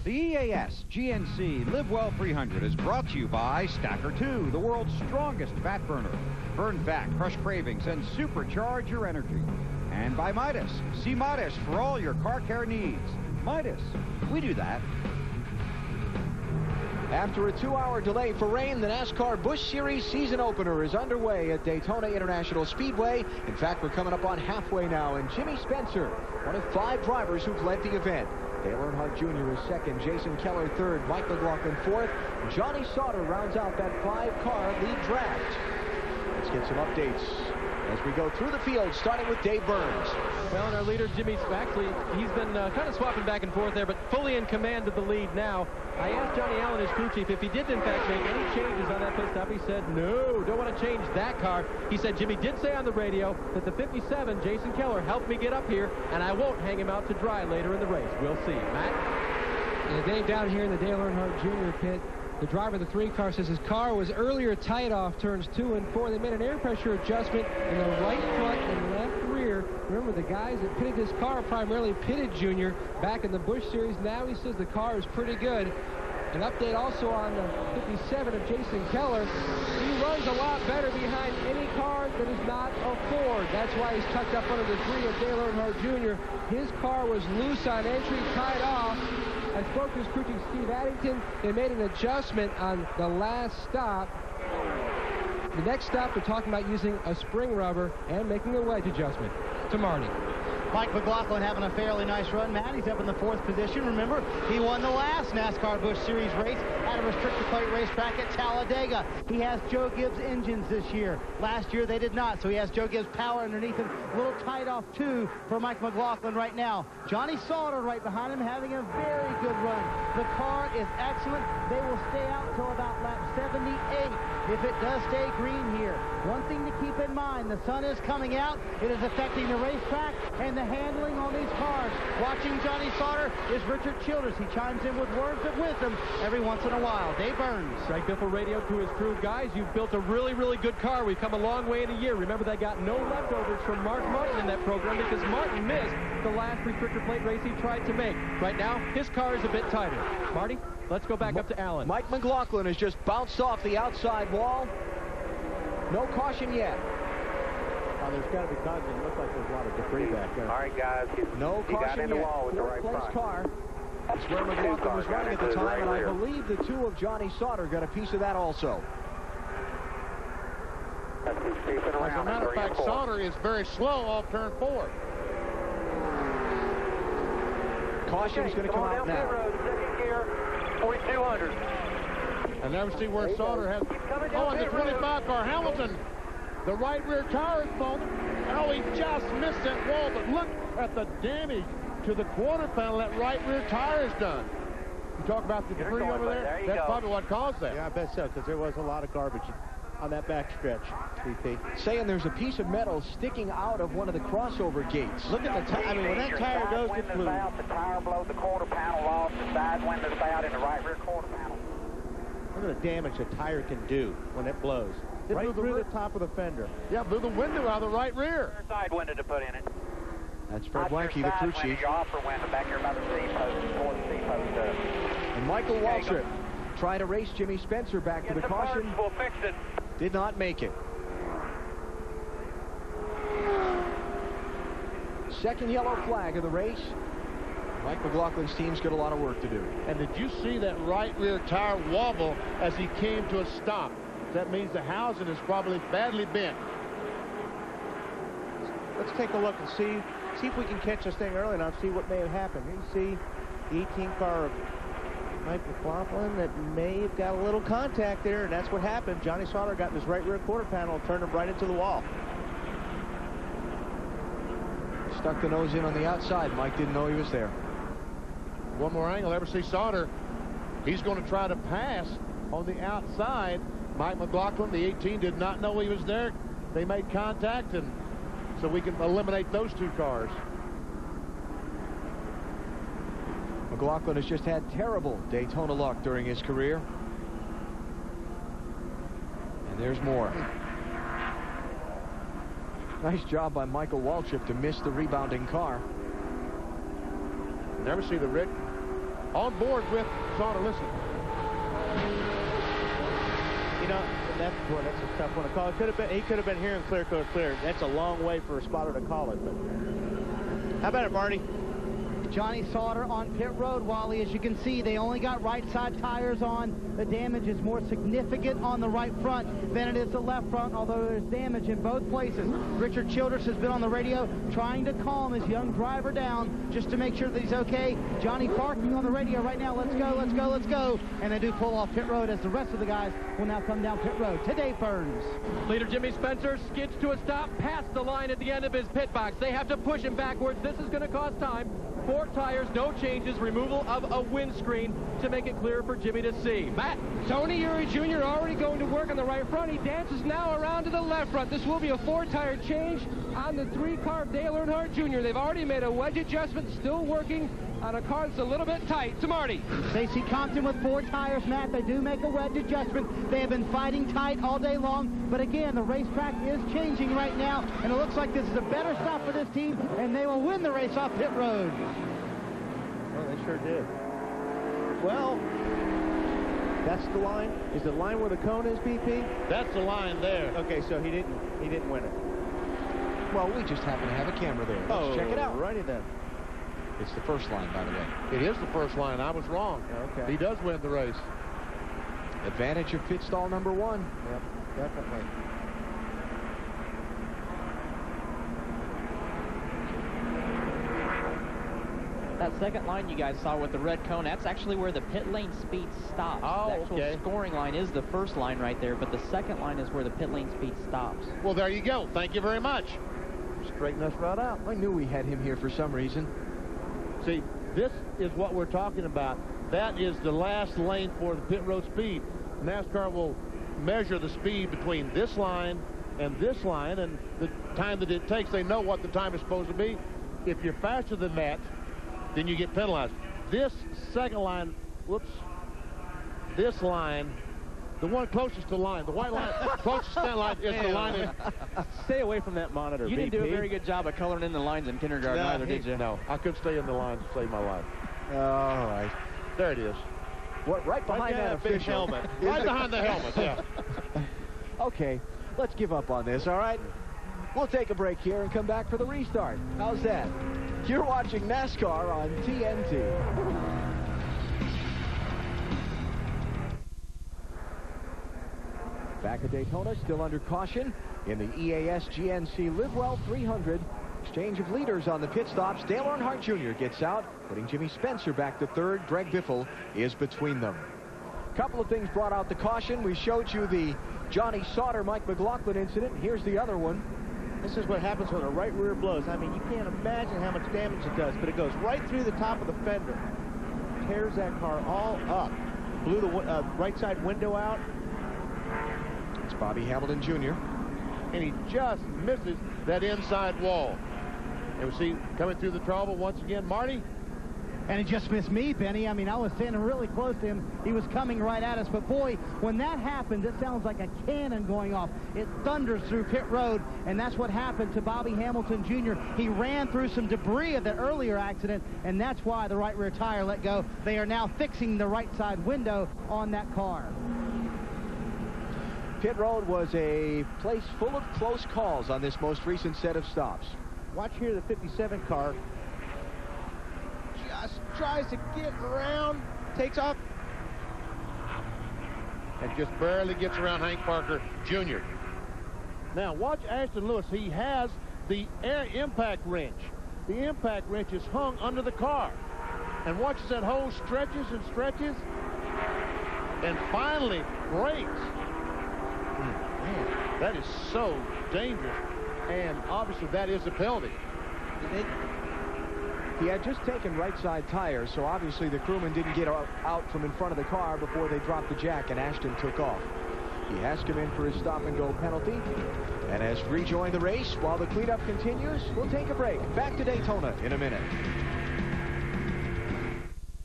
The EAS GNC Live Well 300 is brought to you by Stacker 2, the world's strongest fat burner. Burn fat, crush cravings, and supercharge your energy. And by Midas. See Midas for all your car care needs. Midas, we do that. After a 2-hour delay for rain, the NASCAR Busch Series season opener is underway at Daytona International Speedway. In fact, we're coming up on halfway now, and Jimmy Spencer, one of 5 drivers who've led the event. Dale Earnhardt Jr. is second, Jason Keller third, Mike McLaughlin fourth. Johnny Sauter rounds out that 5-car lead draft. Let's get some updates as we go through the field, starting with Dave Burns. Well, and our leader, Jimmy, actually, he's been kind of swapping back and forth there, but fully in command of the lead now. I asked Johnny Allen, his crew chief, if he did, in fact, make any changes on that pit stop. He said, no, don't want to change that car. He said, Jimmy did say on the radio that the 57, Jason Keller, helped me get up here, and I won't hang him out to dry later in the race. We'll see. Matt? Yeah, Dave, down here in the Dale Earnhardt Jr. pit, the driver of the 3-car says his car was earlier tight off turns 2 and 4. They made an air pressure adjustment in the right front and left rear. Remember, the guys that pitted this car primarily pitted Junior back in the Busch Series. Now he says the car is pretty good. An update also on the 57 of Jason Keller. He runs a lot better behind any car that is not a Ford. That's why he's tucked up under the 3 of Dale Earnhardt Jr. His car was loose on entry, tied off. I spoke to his crew chief, Steve Addington. They made an adjustment on the last stop. The next stop, they're talking about using a spring rubber and making a wedge adjustment. To Marty. Mike McLaughlin having a fairly nice run, Matt. He's up in the 4th position. Remember, he won the last NASCAR Busch Series race at a restrictor plate racetrack at Talladega. He has Joe Gibbs engines this year. Last year they did not, so he has Joe Gibbs power underneath him. A little tight off, too, for Mike McLaughlin right now. Johnny Sauter right behind him having a very good run. The car is excellent. They will stay out until about lap 78 if it does stay green here. One thing to keep in mind, the sun is coming out. It is affecting the racetrack and the handling on these cars. Watching Johnny Sauter is Richard Childers. He chimes in with words of wisdom every once in a while. Dave Burns. Greg Biffle radio to his crew. Guys, you've built a really, really good car. We've come a long way in a year. Remember, they got no leftovers from Mark Martin in that program because Martin missed the last restrictor plate race he tried to make. Right now, his car is a bit tighter. Marty, let's go back up to Allen. Mike McLaughlin has just bounced off the outside wall. No caution yet. Oh, there's got to be caution. It looks like there's a lot of debris back there. All right, guys. No caution yet. 4th place car. That's where McLaughlin was running at the time, and I believe the 2 of Johnny Sauter got a piece of that also. As a matter of fact, Sauter is very slow off turn 4. Caution is going to come out now. Second gear, 4200. I never see where Sauter has... Oh, and the 25 car, Hamilton. The right rear tire is blown. Oh, he just missed that wall, but look at the damage to the quarter panel that right rear tire is done. You talk about the debris over there? That's probably what caused that. Yeah, I bet so, because there was a lot of garbage on that back stretch, BP. Saying there's a piece of metal sticking out of one of the crossover gates. Look at the tire. I mean, when that tire goes to fluid. The tire blows the quarter panel off, the side windows out in the right rear quarter panel. Look at the damage a tire can do when it blows. It right blew the top of the fender. Yeah, blew the window out of the right rear. Side window to put in it. That's Fred Blanke, the crew chief. Your upper window back here by the C post, before the C post does. And Michael Waltrip tried to race Jimmy Spencer back to the caution. We'll fix it. Did not make it. Second yellow flag of the race. Mike McLaughlin's team's got a lot of work to do. And did you see that right rear tire wobble as he came to a stop? That means the housing is probably badly bent. Let's take a look and see if we can catch this thing early enough, see what may have happened. You see the 18 car of Mike McLaughlin that may have got a little contact there, and that's what happened. Johnny Sauter got in his right rear quarter panel and turned him right into the wall. Stuck the nose in on the outside. Mike didn't know he was there. One more angle. Ever see Sauter? He's going to try to pass on the outside. Mike McLaughlin, the 18, did not know he was there. They made contact, and so we can eliminate those 2 cars. McLaughlin has just had terrible Daytona luck during his career. And there's more. Nice job by Michael Waltrip to miss the rebounding car. Never see the Rick. on board with Sauter. Listen. You know, that's a tough one to call. He could have been hearing clear code clear. That's a long way for a spotter to call it. But how about it, Marty? Johnny Sauter on pit road, Wally. As you can see, they only got right side tires on. The damage is more significant on the right front than it is the left front, although there's damage in both places. Richard Childress has been on the radio trying to calm his young driver down just to make sure that he's okay. Johnny barking on the radio right now, let's go, let's go, let's go. And they do pull off pit road as the rest of the guys will now come down pit road. To Dave Burns. Leader Jimmy Spencer skids to a stop past the line at the end of his pit box. They have to push him backwards. This is going to cost time. 4 tires, no changes, removal of a windscreen to make it clear for Jimmy to see. Matt. Tony Eury Jr. already going to work on the right front. He dances now around to the left front. This will be a 4-tire change on the 3-car of Dale Earnhardt Jr. They've already made a wedge adjustment, still working on a car that's a little bit tight. To Marty. Stacey Compton with 4 tires, Matt. They do make a wedge adjustment. They have been fighting tight all day long. But again, the racetrack is changing right now, and it looks like this is a better stop for this team, and they will win the race off pit road. Well, they sure did. Well, that's the line. Is the line where the cone is, BP? That's the line there. Okay, so he didn't win it. Well, we just happen to have a camera there. Let's check it out. Righty then. It's the first line, by the way. It is the first line. I was wrong. Okay. He does win the race. Advantage of pit stall number 1. Yep, definitely. That second line you guys saw with the red cone, that's actually where the pit lane speed stops. Oh, the actual scoring line is the first line right there, but the second line is where the pit lane speed stops. Well, there you go. Thank you very much. Straighten us right out. I knew we had him here for some reason. See, this is what we're talking about. That is the last lane for the pit road speed. NASCAR will measure the speed between this line and this line, and the time that it takes, they know what the time is supposed to be. If you're faster than that, then you get penalized. This second line, whoops, this line, the one closest to the line, the white line, closest to that line is the line. Stay away from that monitor, You didn't do a very good job of coloring in the lines in kindergarten either, did you? No, I couldn't stay in the line to save my life. All right. There it is. What, right behind that big official. helmet. Right behind the helmet, yeah. Okay, let's give up on this, all right? We'll take a break here and come back for the restart. How's that? You're watching NASCAR on TNT. Back at Daytona, still under caution in the EAS GNC Live Well 300. Exchange of leaders on the pit stops. Dale Earnhardt Jr. gets out, putting Jimmy Spencer back to third. Greg Biffle is between them. A couple of things brought out the caution. We showed you the Johnny Sauter, Mike McLaughlin incident. Here's the other one. This is what happens when a right rear blows. I mean, you can't imagine how much damage it does, but it goes right through the top of the fender. Tears that car all up. Blew the right side window out. It's Bobby Hamilton Jr. And he just misses that inside wall. And we see coming through the trouble once again, Marty. And he just missed me, Benny. I mean, I was standing really close to him. He was coming right at us. But, boy, when that happens, it sounds like a cannon going off. It thunders through pit road, and that's what happened to Bobby Hamilton Jr. He ran through some debris of the earlier accident, and that's why the right rear tire let go. They are now fixing the right side window on that car. Pit road was a place full of close calls on this most recent set of stops. Watch here, the 57 car just tries to get around, takes off, And just barely gets around Hank Parker Jr. Now, watch Ashton Lewis. He has the air impact wrench. The impact wrench is hung under the car. And watch as that hose stretches and stretches. And finally breaks. Man, that is so dangerous. And obviously that is a penalty. He had just taken right side tires, so obviously the crewman didn't get out from in front of the car before they dropped the jack and Ashton took off. He has come in for his stop-and-go penalty and has rejoined the race. While the cleanup continues, we'll take a break. Back to Daytona in a minute.